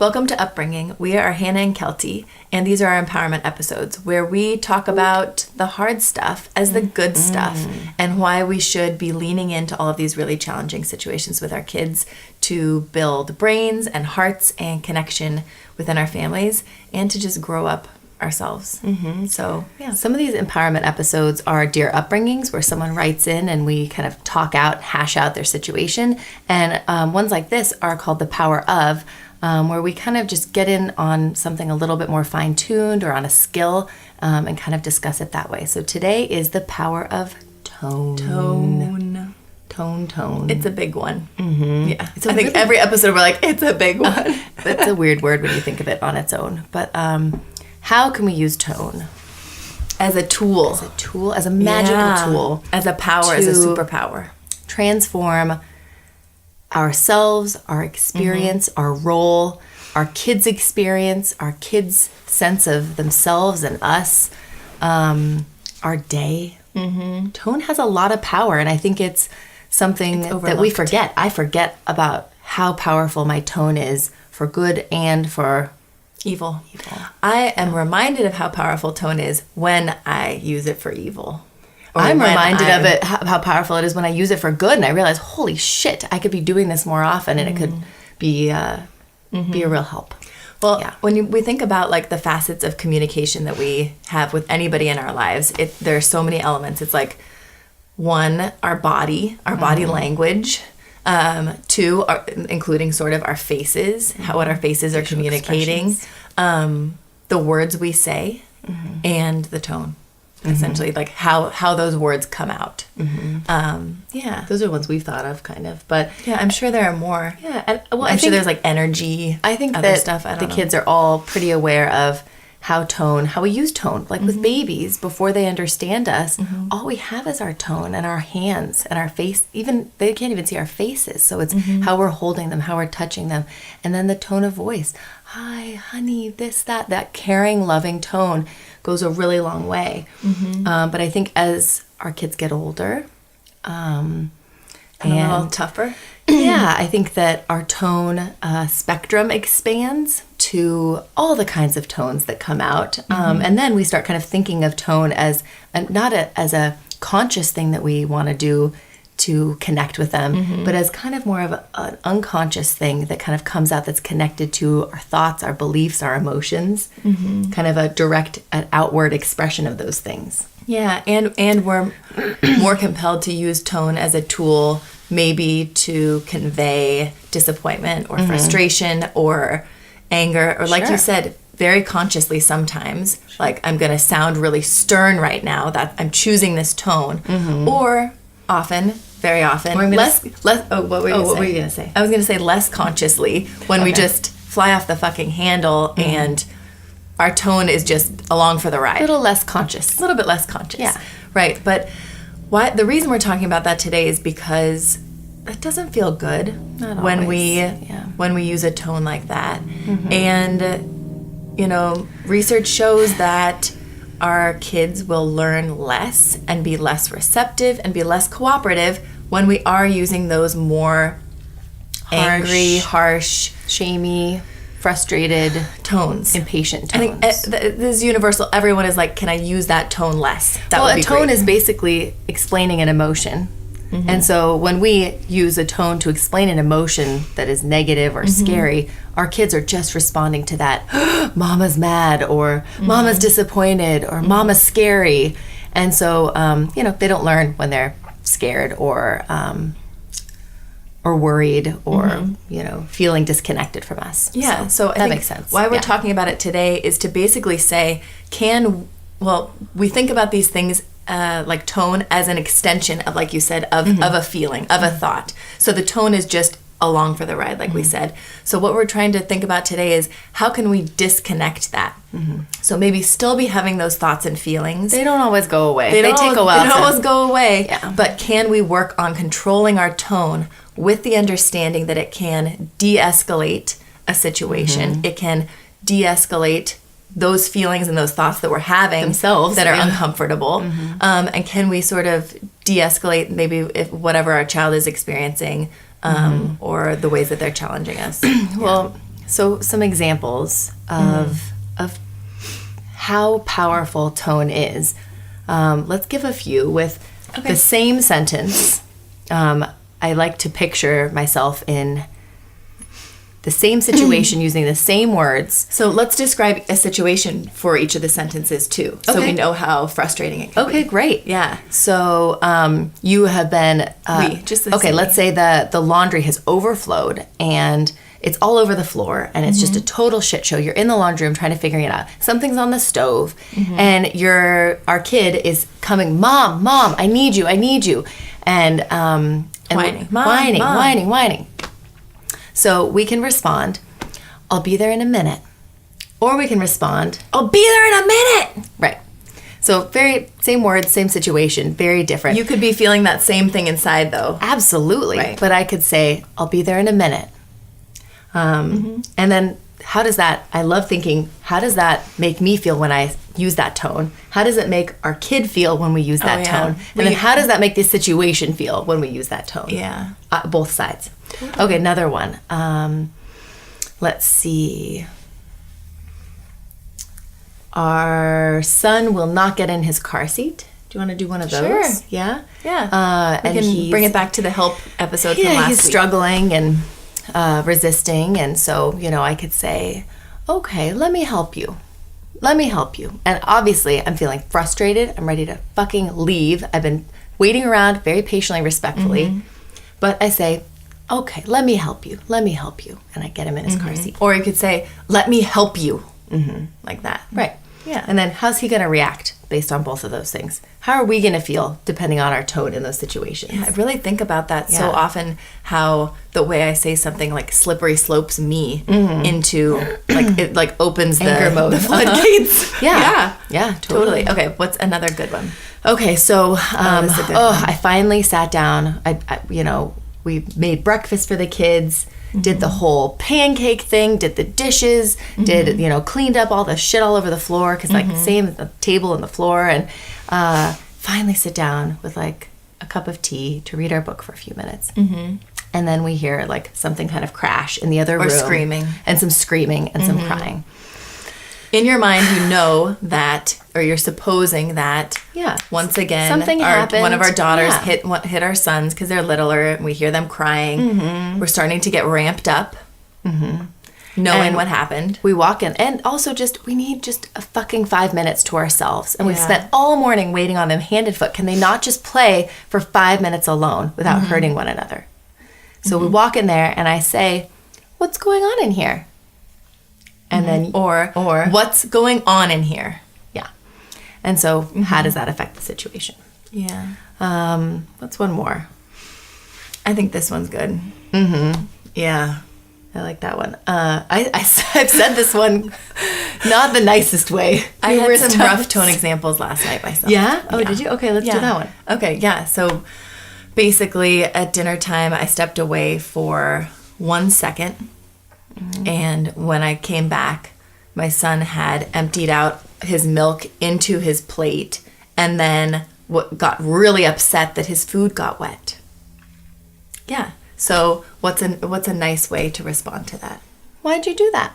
Welcome to UpBringing. We are Hannah and Kelty, and these are our empowerment episodes where we talk about the hard stuff as the good stuff and why we should be leaning into all of these really challenging situations with our kids to build brains and hearts and connection within our families and to just grow up ourselves. So, yeah. Some of these empowerment episodes are Dear Upbringings, where someone writes in and we kind of talk out, hash out their situation. And ones like this are called The Power Of, where we kind of just get in on something a little bit more fine-tuned or on a skill and kind of discuss it that way. So today is the power of tone. Tone. It's a big one. Yeah. I think every episode we're like, it's a big one. It's a weird word when you think of it on its own. But how can we use tone? As a tool. As a magical tool. As a power, as a superpower. Transform ourselves, our experience, our role, our kids' experience, our kids' sense of themselves and us, our day. Tone has a lot of power, and I think it's something that we forget. I forget about how powerful my tone is for good and for evil. I am reminded of how powerful tone is when I use it for evil. I'm reminded of it, how powerful it is when I use it for good, and I realize, holy shit, I could be doing this more often, and it could be a real help. Well, when we think about like the facets of communication that we have with anybody in our lives, there are so many elements. It's like, one, our body language. Two, including sort of our faces, what our faces are communicating, the words we say, and the tone. Essentially, like how those words come out. Those are ones we've thought of, kind of. But yeah, I'm sure there are more. Yeah, and, well, I'm sure there's like energy. I think other that stuff. I don't know. Kids are all pretty aware of how we use tone. Like with babies, before they understand us, all we have is our tone and our hands and our face. Even they can't even see our faces, so it's how we're holding them, how we're touching them, and then the tone of voice. Hi, honey, this, that caring, loving tone goes a really long way. But I think as our kids get older, and a little tougher. I think that our tone spectrum expands to all the kinds of tones that come out. And then we start kind of thinking of tone as as a conscious thing that we want to do to connect with them, but as kind of more of an unconscious thing that kind of comes out that's connected to our thoughts, our beliefs, our emotions, kind of a direct, an outward expression of those things. Yeah, and we're more compelled to use tone as a tool maybe to convey disappointment or frustration or anger, or like you said, very consciously sometimes, like I'm going to sound really stern right now, that I'm choosing this tone, or very often, what were you going to say? I was going to say less consciously when we just fly off the fucking handle and our tone is just along for the ride. A little less conscious. A little bit less conscious. Yeah. Right. But the reason we're talking about that today is because it doesn't feel good when we use a tone like that. And, research shows that our kids will learn less and be less receptive and be less cooperative when we are using those more angry, harsh, shamey, frustrated tones, impatient tones. I think this is universal. Everyone is like, can I use that tone less? A tone is basically explaining an emotion. And so when we use a tone to explain an emotion that is negative or scary, our kids are just responding to that. Mama's mad, or Mama's disappointed, or Mama's scary. And so, they don't learn when they're scared or worried or, feeling disconnected from us. Yeah, so I think makes sense. Why we're talking about it today is to basically say, we think about these things like tone as an extension of, like you said, of a feeling, of a thought. So the tone is just along for the ride, like we said. So what we're trying to think about today is how can we disconnect that? So maybe still be having those thoughts and feelings. They don't always go away. They take a while. They don't always go away. Yeah. But can we work on controlling our tone with the understanding that it can de-escalate a situation? It can de-escalate those feelings and those thoughts that we're having themselves that are uncomfortable. And can we sort of de-escalate maybe whatever our child is experiencing or the ways that they're challenging us? Well, So some examples of how powerful tone is. Let's give a few with the same sentence. I like to picture myself in the same situation using the same words. So let's describe a situation for each of the sentences too, so we know how frustrating it can be. Okay, great. Yeah. So you have been let's say the laundry has overflowed and it's all over the floor and it's just a total shit show. You're in the laundry room trying to figure it out. Something's on the stove and our kid is coming, Mom, I need you. And whining. So we can respond, I'll be there in a minute. Or we can respond, I'll be there in a minute. Right. So very same words, same situation, very different. You could be feeling that same thing inside though. Absolutely. Right. But I could say, I'll be there in a minute. And then I love thinking, how does that make me feel when I use that tone? How does it make our kid feel when we use that tone? And then how does that make the situation feel when we use that tone? Yeah. Both sides. Okay, another one. Let's see. Our son will not get in his car seat. Do you want to do one of those? Sure. Yeah? Yeah. We can bring it back to the help episode from last week. He's struggling and resisting. And so, I could say, okay, let me help you. And obviously, I'm feeling frustrated. I'm ready to fucking leave. I've been waiting around very patiently, respectfully. But I say, okay, let me help you. And I get him in his car seat. Or you could say, let me help you. Like that. Right. Yeah. And then how's he going to react based on both of those things? How are we going to feel depending on our tone in those situations? Yeah, I really think about that so often, how the way I say something like slippery slopes me into it opens anger mode. The floodgates. Yeah, totally. Okay, what's another good one? Okay, so I finally sat down. We made breakfast for the kids. Did the whole pancake thing, did the dishes, cleaned up all the shit all over the floor, because same as the table and the floor, and finally sit down with a cup of tea to read our book for a few minutes. And then we hear something kind of crash in the other room. Or screaming. And some screaming and some crying. In your mind, you know that, or you're supposing that, once again, something happened. One of our daughters hit our sons because they're littler, and we hear them crying. We're starting to get ramped up, knowing what happened. We walk in, and also we need just a fucking 5 minutes to ourselves. And we've spent all morning waiting on them hand and foot. Can they not just play for 5 minutes alone without hurting one another? So we walk in there, and I say, what's going on in here? And then, or what's going on in here? Yeah. And so, how does that affect the situation? Yeah. What's one more? I think this one's good. Yeah. I like that one. I've said this one not the nicest way. I had some rough tone examples last night myself. Yeah? Oh, did you? Okay, let's do that one. Okay, yeah. So, basically, at dinner time, I stepped away for 1 second. And when I came back, my son had emptied out his milk into his plate and then got really upset that his food got wet. Yeah. So what's a nice way to respond to that? Why'd you do that?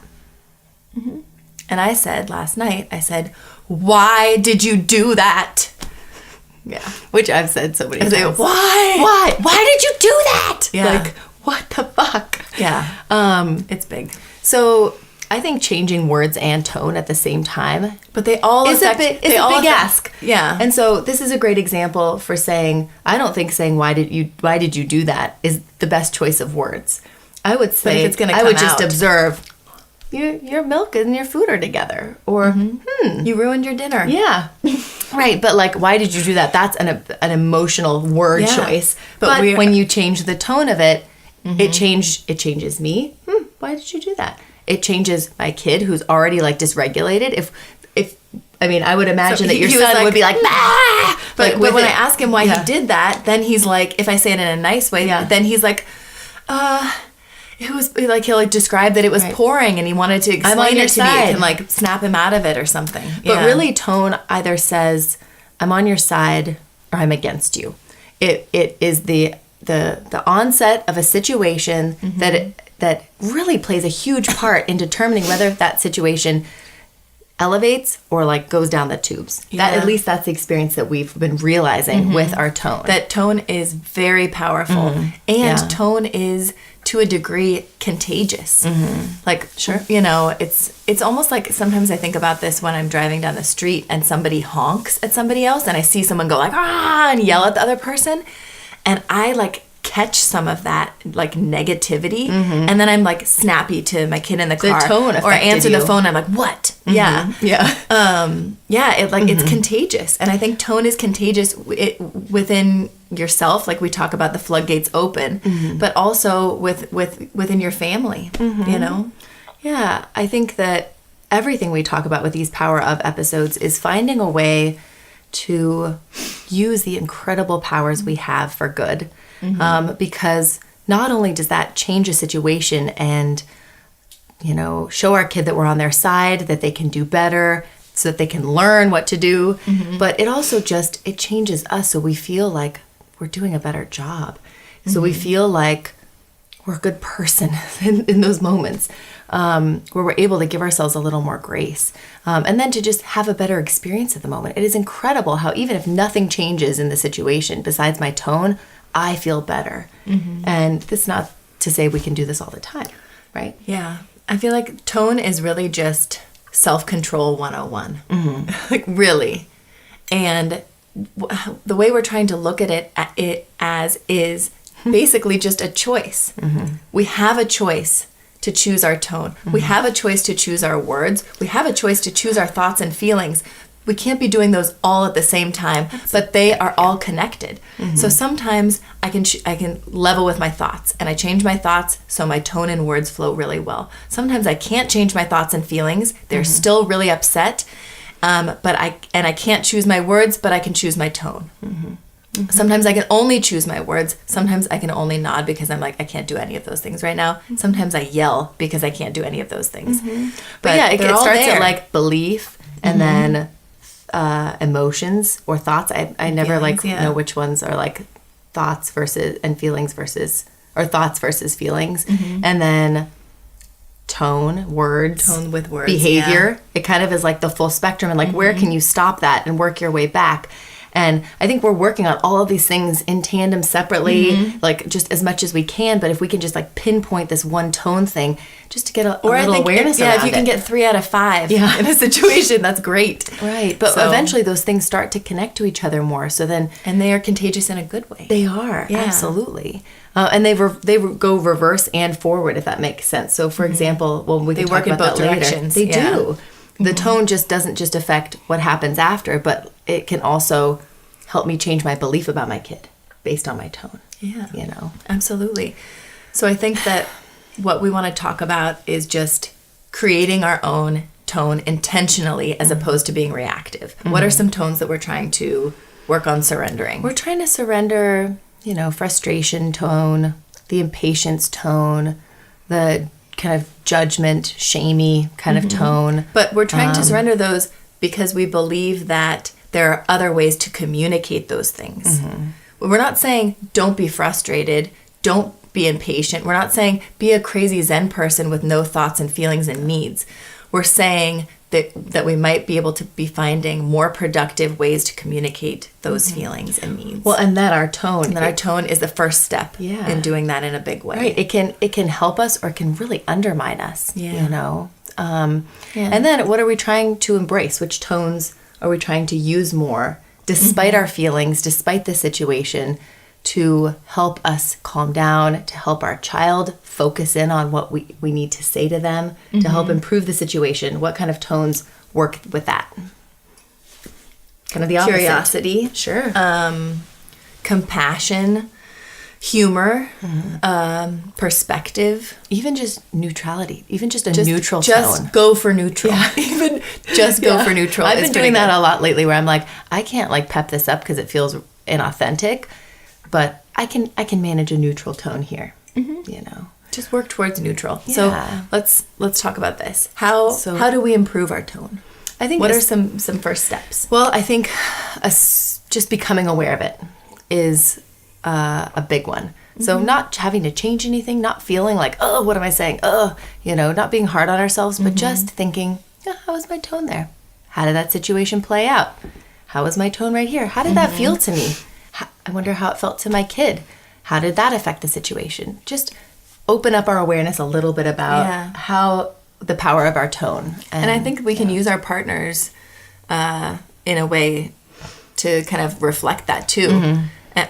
And I said last night, why did you do that? Yeah. Which I've said so many times. Why? Why did you do that? Yeah. What the fuck? Yeah. It's big. So I think changing words and tone at the same time, but they all is a big ask. Yeah. And so this is a great example for saying, I don't think saying why did you do that is the best choice of words. I would say, it's gonna I would come just out. Observe your milk and your food are together, or you ruined your dinner. Yeah. Right, but why did you do that? That's an emotional word choice. But when you change the tone of it, it changes me. Why did you do that? It changes my kid who's already dysregulated. If I would imagine that your son would be like, ah! But when I ask him why he did that, then he's like, if I say it in a nice way, then he's like, it was he'll describe that it was pouring and he wanted to explain it to me and snap him out of it or something. But really, tone either says, I'm on your side or I'm against you. It is the onset of a situation that that really plays a huge part in determining whether that situation elevates or like goes down the tubes. That at least that's the experience that we've been realizing with our tone. That tone is very powerful, and tone is to a degree contagious. Like, you know, it's almost like sometimes I think about this when I'm driving down the street and somebody honks at somebody else and I see someone go like, ah, and yell at the other person, and I like catch some of that like negativity, and then I'm like snappy to my kid in the car, tone or answer you. the phone. I'm like, what? It's contagious, and I think tone is contagious within yourself. Like we talk about the floodgates open, but also within your family. You know, I think that everything we talk about with these Power Of episodes is finding a way to use the incredible powers we have for good. Because not only does that change a situation and, you know, show our kid that we're on their side, that they can do better, so that they can learn what to do, but it also it changes us so we feel like we're doing a better job. So we feel like we're a good person in those moments, where we're able to give ourselves a little more grace, and then to just have a better experience at the moment. It is incredible how even if nothing changes in the situation besides my tone, I feel better. And that's not to say we can do this all the time, right? Yeah. I feel like tone is really just self-control 101. Like really. And the way we're trying to look at it as is basically just a choice. We have a choice to choose our tone. We have a choice to choose our words. We have a choice to choose our thoughts and feelings. We can't be doing those all at the same time, but they are all connected. So sometimes I can level with my thoughts, and I change my thoughts so my tone and words flow really well. Sometimes I can't change my thoughts and feelings. They're still really upset, but I can't choose my words, but I can choose my tone. Sometimes I can only choose my words. Sometimes I can only nod because I'm like, I can't do any of those things right now. Sometimes I yell because I can't do any of those things. But yeah, it starts at like belief, and then emotions or thoughts. I never feelings, know which ones are like thoughts versus and feelings versus, or thoughts versus feelings. And then tone, words, Tone with words, behavior. It kind of is like the full spectrum, and like where can you stop that and work your way back? And I think we're working on all of these things in tandem separately, like just as much as we can. But if we can just like pinpoint this one tone thing, just to get a little awareness around it. If you can get 3 out of 5 in a situation, that's great. Right. But eventually those things start to connect to each other more. So then, and they are contagious in a good way. They are. Yeah. Absolutely. And they go reverse and forward, if that makes sense. So for example, we can talk about that later. They do. The tone just doesn't just affect what happens after, but it can also help me change my belief about my kid based on my tone. Yeah. You know? Absolutely. So I think that what we want to talk about is just creating our own tone intentionally as opposed to being reactive. What are some tones that we're trying to work on surrendering? We're trying to surrender, you know, frustration tone, the impatience tone, the kind of judgment, shamey kind of tone. But we're trying to surrender those because we believe that there are other ways to communicate those things. We're not saying don't be frustrated, don't be impatient. We're not saying be a crazy Zen person with no thoughts and feelings and needs. We're saying that we might be able to be finding more productive ways to communicate those feelings and needs. Well, and that our tone. Our tone is the first step in doing that in a big way. Right. It can help us or it can really undermine us, you know. And then what are we trying to embrace? Which tones are we trying to use more despite our feelings, despite the situation, to help us calm down, to help our child focus in on what we need to say to them, to help improve the situation? What kind of tones work with that? Kind of the opposite. Curiosity. Sure. Compassion, humor, perspective. Even just neutrality. Even just neutral tone. Just go for neutral. Even just go for neutral. I've been doing that a lot lately where I'm like, I can't like pep this up because it feels inauthentic, but I can manage a neutral tone here. You know. Just work towards neutral. Yeah. So let's talk about this. How do we improve our tone? I think what are some first steps? Well, I think just becoming aware of it is a big one. So not having to change anything, not feeling like, oh, what am I saying? Oh, not being hard on ourselves, but just thinking, how was my tone there? How did that situation play out? How was my tone right here? How did that feel to me? I wonder how it felt to my kid. How did that affect the situation? Just open up our awareness a little bit about how the power of our tone. And I think we can use our partners in a way to kind of reflect that too.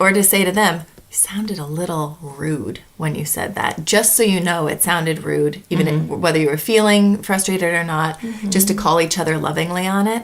Or to say to them, you sounded a little rude when you said that. Just so you know it sounded rude, even whether you were feeling frustrated or not, just to call each other lovingly on it.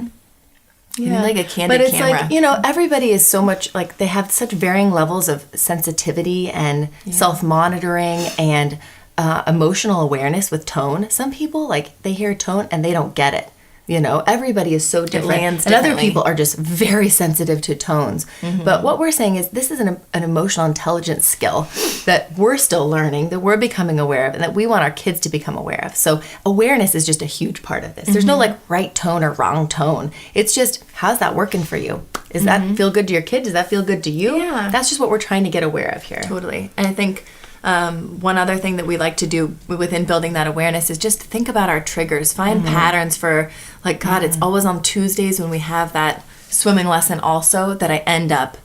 Yeah, like a candid camera. But it's like, everybody is so much, like, they have such varying levels of sensitivity and self-monitoring and emotional awareness with tone. Some people, like, they hear tone and they don't get it. Everybody is so different. And other people are just very sensitive to tones. But what we're saying is this is an emotional intelligence skill that we're still learning, that we're becoming aware of, and that we want our kids to become aware of. So awareness is just a huge part of this. There's no, like, right tone or wrong tone. It's just, how's that working for you? Does that feel good to your kid? Does that feel good to you? Yeah. That's just what we're trying to get aware of here. Totally. And I think one other thing that we like to do within building that awareness is just think about our triggers. Find patterns for, like, God, it's always on Tuesdays when we have that swimming lesson also that I end up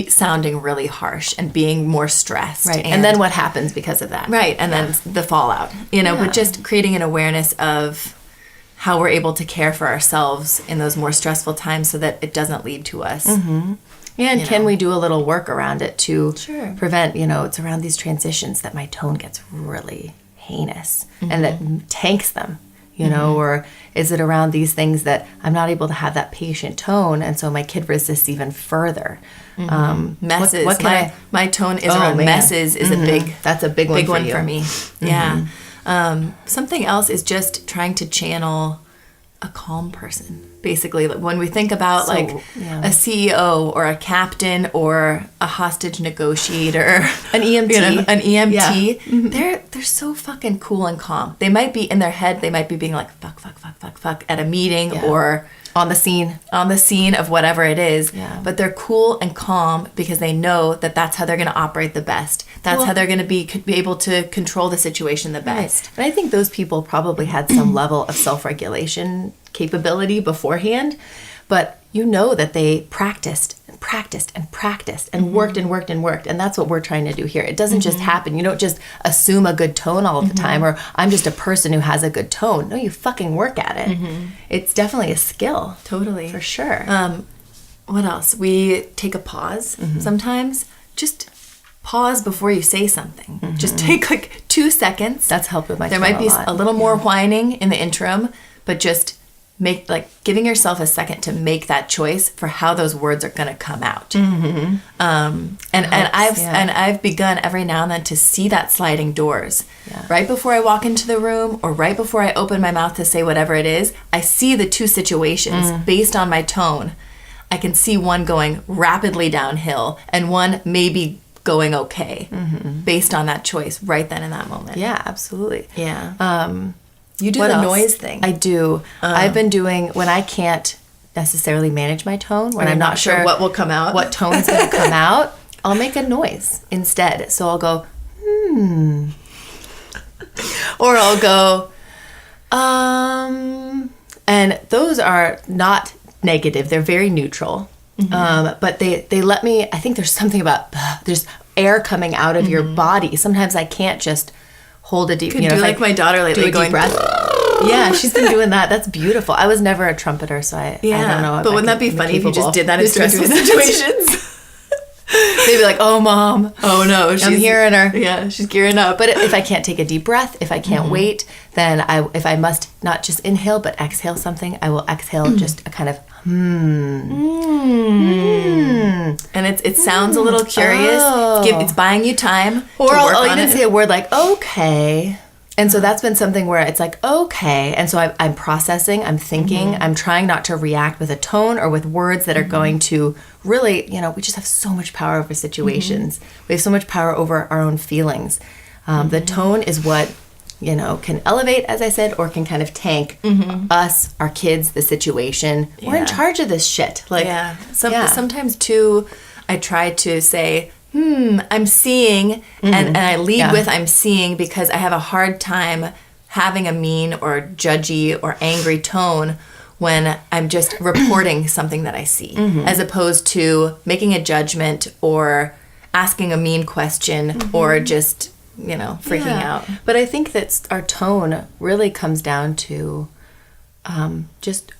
sounding really harsh and being more stressed. Right. And then what happens because of that? Right. And then the fallout, but just creating an awareness of how we're able to care for ourselves in those more stressful times so that it doesn't lead to us. And can we do a little work around it to prevent, it's around these transitions that my tone gets really heinous and that tanks them, or is it around these things that I'm not able to have that patient tone and so my kid resists even further? Messes. My tone is around messes is that's a big one for me. Yeah. Something else is just trying to channel a calm person. Basically, when we think about a CEO or a captain or a hostage negotiator, an EMT, they're so fucking cool and calm. They might be in their head, they might be being like fuck at a meeting or on the scene of whatever it is. But they're cool and calm because they know that that's how they're going to operate the best. That's how they're going to be able to control the situation the best. Right. And I think those people probably had some level of self-regulation capability beforehand, but that they practiced and worked and worked and worked, and that's what we're trying to do here. It doesn't just happen. You don't just assume a good tone all the time, or I'm just a person who has a good tone. No, you fucking work at it. It's definitely a skill. Totally. For sure. What else? We take a pause sometimes. Just pause before you say something. Just take like 2 seconds. That's helped with my tone. There might be a little more whining in the interim, but just giving yourself a second to make that choice for how those words are going to come out. I've begun every now and then to see that sliding doors. Right before I walk into the room or right before I open my mouth to say whatever it is, I see the two situations based on my tone. I can see one going rapidly downhill and one maybe going okay based on that choice right then in that moment. Yeah, absolutely. Yeah. You do the else? Noise thing. I do. I've been doing, when I can't necessarily manage my tone, when I'm not sure what will come out, what tone's going to come out, I'll make a noise instead. So I'll go, or I'll go, and those are not negative. They're very neutral. But they let me, I think there's something about, there's air coming out of your body. Sometimes I can't just hold a deep, do like my daughter lately, do a deep breath. Yeah, she's been doing that. That's beautiful. I was never a trumpeter, so I don't know. But wouldn't that be funny if you just did that in stressful situations? They'd be like, "Oh, mom. Oh no, I'm hearing her. Yeah, she's gearing up." But if I can't take a deep breath, if I can't wait, then if I must not just inhale but exhale something, I will exhale just a kind of And it sounds a little curious. It's buying you time. Or I'll even say a word like okay. And so that's been something where it's like, okay. And so I'm processing, I'm thinking, I'm trying not to react with a tone or with words that are going to really, we just have so much power over situations. We have so much power over our own feelings. The tone is what, can elevate, as I said, or can kind of tank us, our kids, the situation. We're in charge of this shit. Sometimes too, I try to say, I'm seeing, and I lead with I'm seeing, because I have a hard time having a mean or judgy or angry tone when I'm just reporting something that I see, as opposed to making a judgment or asking a mean question or just, freaking out. But I think that our tone really comes down to just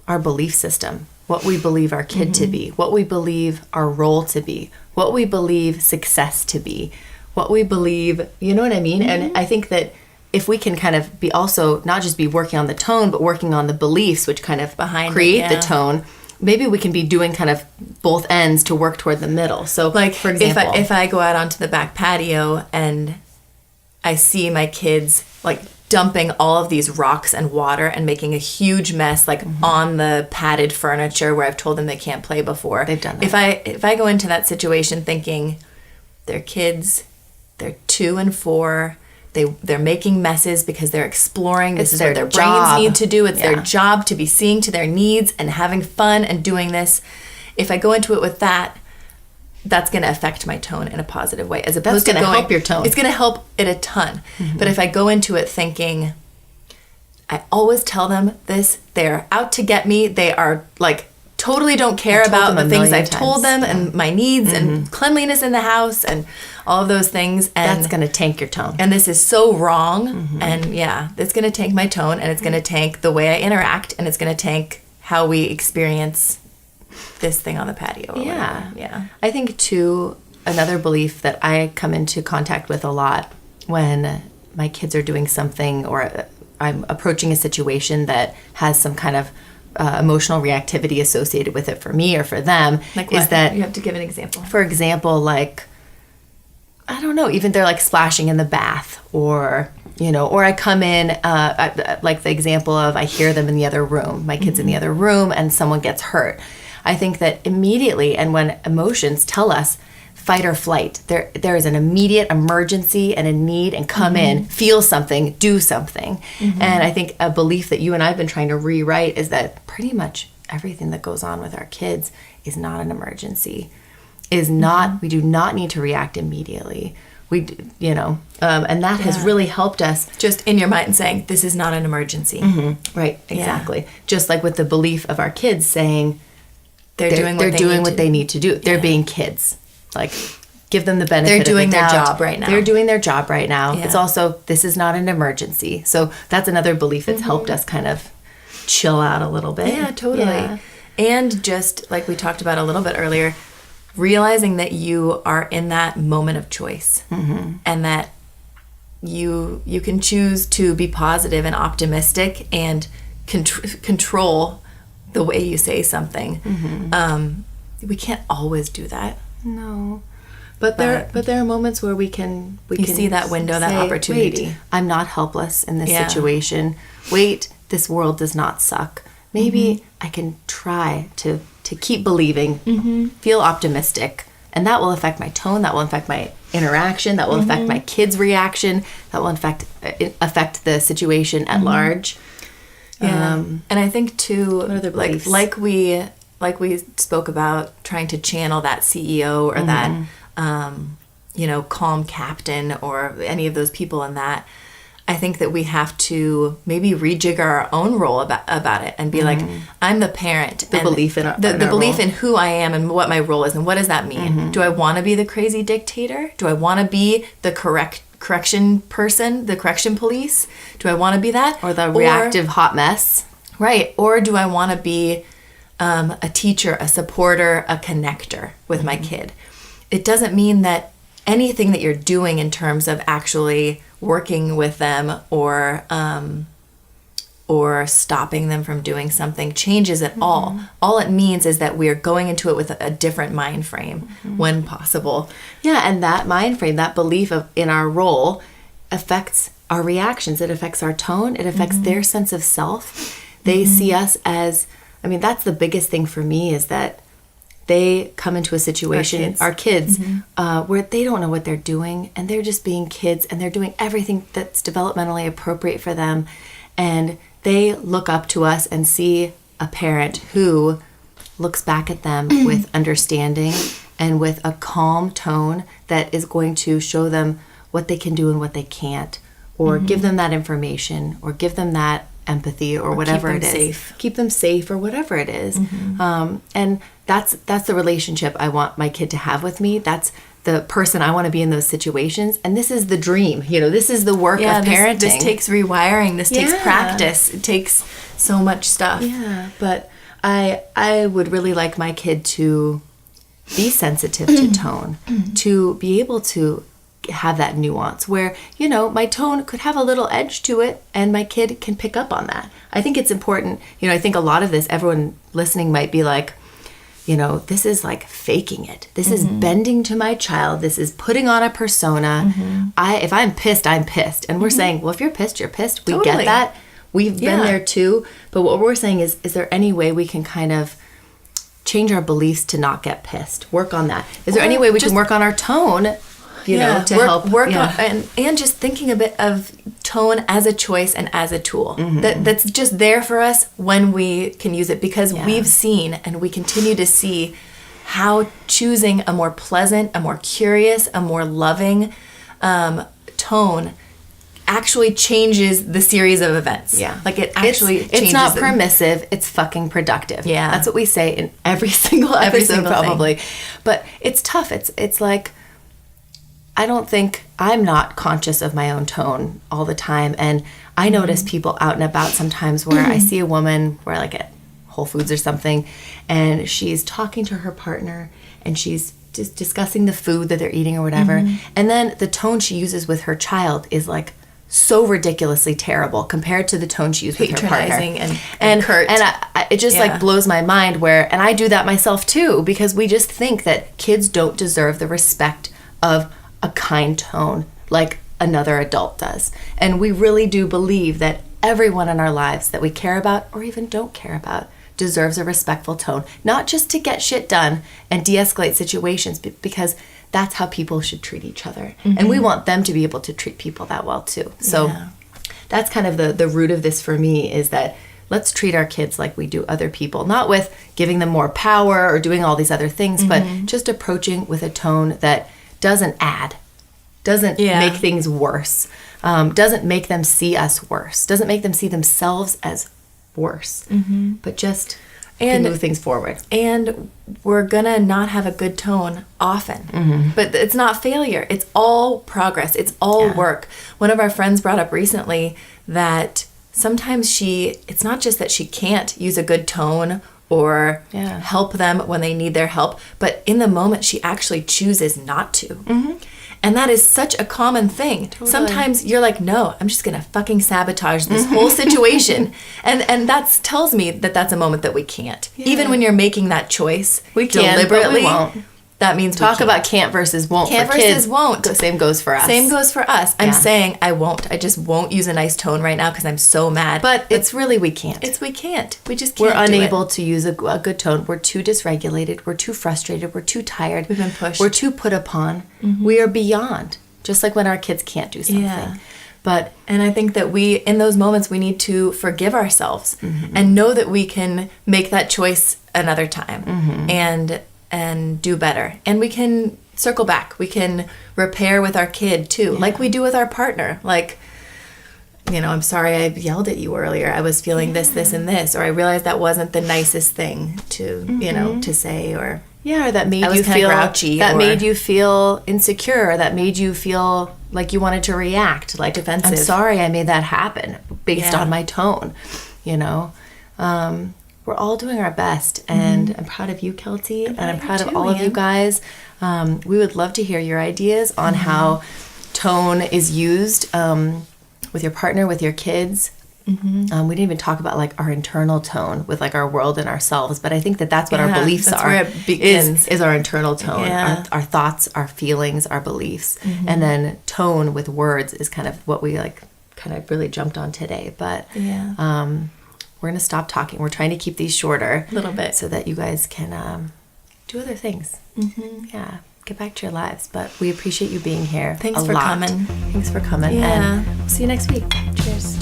our belief system, what we believe our kid to be, what we believe our role to be, what we believe success to be, what we believe, you know what I mean? And I think that if we can kind of be also not just be working on the tone, but working on the beliefs, which kind of create the tone, maybe we can be doing kind of both ends to work toward the middle. So, like, for example, if I go out onto the back patio and I see my kids like dumping all of these rocks and water and making a huge mess, like on the padded furniture where I've told them they can't play before. They've done that. If I go into that situation thinking they're kids, they're 2 and 4, they're making messes because they're exploring. This is what their brains need to do. It's their job to be seeing to their needs and having fun and doing this. If I go into it with that, that's going to affect my tone in a positive way. As opposed to going, help your tone. It's going to help it a ton. But if I go into it thinking, I always tell them this, they're out to get me. They are like totally don't care about the things I've told them and my needs and cleanliness in the house and all of those things. And that's going to tank your tone. And this is so wrong. And it's going to tank my tone, and it's going to tank the way I interact, and it's going to tank how we experience this thing on the patio. Or whatever. I think too, another belief that I come into contact with a lot when my kids are doing something or I'm approaching a situation that has some kind of emotional reactivity associated with it for me or for them, like is that you have to give an example. For example, like, I don't know, even they're like splashing in the bath, or or I come in, like the example of I hear them in the other room, my kids in the other room, and someone gets hurt. I think that immediately, and when emotions tell us fight or flight, there is an immediate emergency and a need, and come in, feel something, do something. And I think a belief that you and I have been trying to rewrite is that pretty much everything that goes on with our kids is not an emergency, is not, we do not need to react immediately. And that has really helped us. Just in your mind saying, this is not an emergency. Right, exactly. Yeah. Just like with the belief of our kids saying, they're doing what they need to do. They're being kids. Like, give them the benefit of the doubt. They're doing their job right now. They're doing their job right now. Yeah. It's also, this is not an emergency. So that's another belief that's helped us kind of chill out a little bit. Yeah, totally. Yeah. And just like we talked about a little bit earlier, realizing that you are in that moment of choice, and that you can choose to be positive and optimistic and control the way you say something. We can't always do that. No, but there are moments where we can see that window, that opportunity. Wait, I'm not helpless in this situation. Wait, this world does not suck. Maybe I can try to keep believing, feel optimistic, and that will affect my tone. That will affect my interaction. That will affect my kids' reaction. That will affect the situation at large. Yeah, and I think too, like we spoke about trying to channel that CEO or that calm captain or any of those people in that. I think that we have to maybe rejigger our own role about it and be like, I'm the parent. The belief in the belief in who I am and what my role is and what does that mean? Do I want to be the crazy dictator? Do I want to be the correction person, the correction police? Do I want to be that? Or the reactive hot mess? Right. Or do I want to be a teacher, a supporter, a connector with my kid? It doesn't mean that anything that you're doing in terms of actually working with them or stopping them from doing something changes at all. All it means is that we're going into it with a different mind frame when possible. Yeah, and that mind frame, that belief in our role affects our reactions. It affects our tone. It affects their sense of self. They see us as, that's the biggest thing for me, is that they come into a situation, our kids, where they don't know what they're doing, and they're just being kids, and they're doing everything that's developmentally appropriate for them. And they look up to us and see a parent who looks back at them with understanding and with a calm tone that is going to show them what they can do and what they can't, or give them that information, or give them that empathy, or whatever it is. Safe. Keep them safe, or whatever it is. And that's the relationship I want my kid to have with me. That's the person I want to be in those situations. And this is the dream. This is the work of parenting. This takes rewiring. This takes practice. It takes so much stuff. Yeah, but I would really like my kid to be sensitive to tone, to be able to have that nuance where, my tone could have a little edge to it and my kid can pick up on that. I think it's important. I think a lot of this, everyone listening might be like, this is like faking it. This is bending to my child. This is putting on a persona. If I'm pissed, I'm pissed. And we're saying, well, if you're pissed, you're pissed. We Totally. get that. We've been there too. But what we're saying is there any way we can kind of change our beliefs to not get pissed? Work on that. Is there any way we can work on our tone? To help work on, and just thinking a bit of tone as a choice and as a tool that's just there for us when we can use it, because we've seen and we continue to see how choosing a more pleasant, a more curious, a more loving tone actually changes the series of events. Yeah. Like it actually changes it's not them. permissive, it's fucking productive. Yeah. That's what we say in every single episode, Every single probably. But it's tough. It's like, I don't think, I'm not conscious of my own tone all the time. And I notice people out and about sometimes where I see a woman, where like at Whole Foods or something, and she's talking to her partner and she's just discussing the food that they're eating or whatever. And then the tone she uses with her child is like so ridiculously terrible compared to the tone she used with her partner. Patronizing and curt. And it just like blows my mind and I do that myself too, because we just think that kids don't deserve the respect of a kind tone like another adult does. And we really do believe that everyone in our lives that we care about or even don't care about deserves a respectful tone, not just to get shit done and de-escalate situations, because that's how people should treat each other. And we want them to be able to treat people that well too. So that's kind of the root of this for me, is that let's treat our kids like we do other people, not with giving them more power or doing all these other things, but just approaching with a tone that doesn't make things worse, doesn't make them see us worse, doesn't make them see themselves as worse, but just can move things forward. And we're gonna not have a good tone often, but it's not failure. It's all progress. It's all work. One of our friends brought up recently that sometimes it's not just that she can't use a good tone or help them when they need their help, but in the moment she actually chooses not to. And that is such a common thing. Totally. Sometimes you're like, no, I'm just gonna fucking sabotage this whole situation. And that tells me that that's a moment that we can't. Even when you're making that choice we can, deliberately, but we won't. That means talk about can't versus won't. Can't for versus kids. won't. Same goes for us. Same goes for us. I'm saying I won't. I just won't use a nice tone right now because I'm so mad. But it's really we can't. We can't. We just can't. We're unable to use a good tone. We're too dysregulated. We're too frustrated. We're too tired. We've been pushed. We're too put upon. We are beyond. Just like when our kids can't do something. Yeah. And I think that in those moments, we need to forgive ourselves and know that we can make that choice another time and do better. And we can circle back. We can repair with our kid too, like we do with our partner. Like, I'm sorry I yelled at you earlier. I was feeling this, this, and this, or I realized that wasn't the nicest thing to, to say, or or that made you feel grouchy, made you feel insecure, or that made you feel like you wanted to react, like defensive. I'm sorry I made that happen based on my tone. We're all doing our best, and I'm proud of you, Kelty, and I'm proud of all of you guys. We would love to hear your ideas on how tone is used with your partner, with your kids. We didn't even talk about like our internal tone with like our world and ourselves, but I think that's what our beliefs are. Where it begins. Is our internal tone, our thoughts, our feelings, our beliefs, and then tone with words is kind of what we like kind of really jumped on today. But we're gonna stop talking. We're trying to keep these shorter a little bit so that you guys can do other things. Get back to your lives. But we appreciate you being here. Thanks for coming. Thanks for coming. And we'll see you next week. Cheers.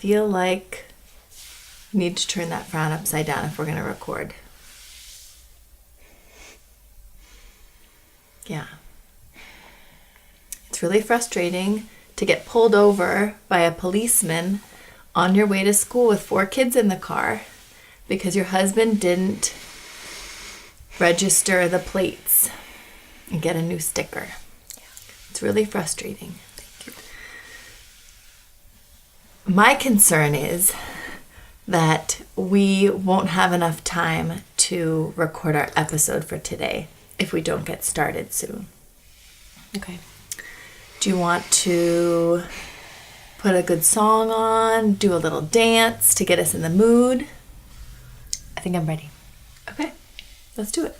feel like we need to turn that frown upside down if we're going to record. Yeah. It's really frustrating to get pulled over by a policeman on your way to school with 4 kids in the car because your husband didn't register the plates and get a new sticker. Yeah. It's really frustrating. Thank you. My concern is that we won't have enough time to record our episode for today if we don't get started soon. Okay. Do you want to put a good song on, do a little dance to get us in the mood? I think I'm ready. Okay, let's do it.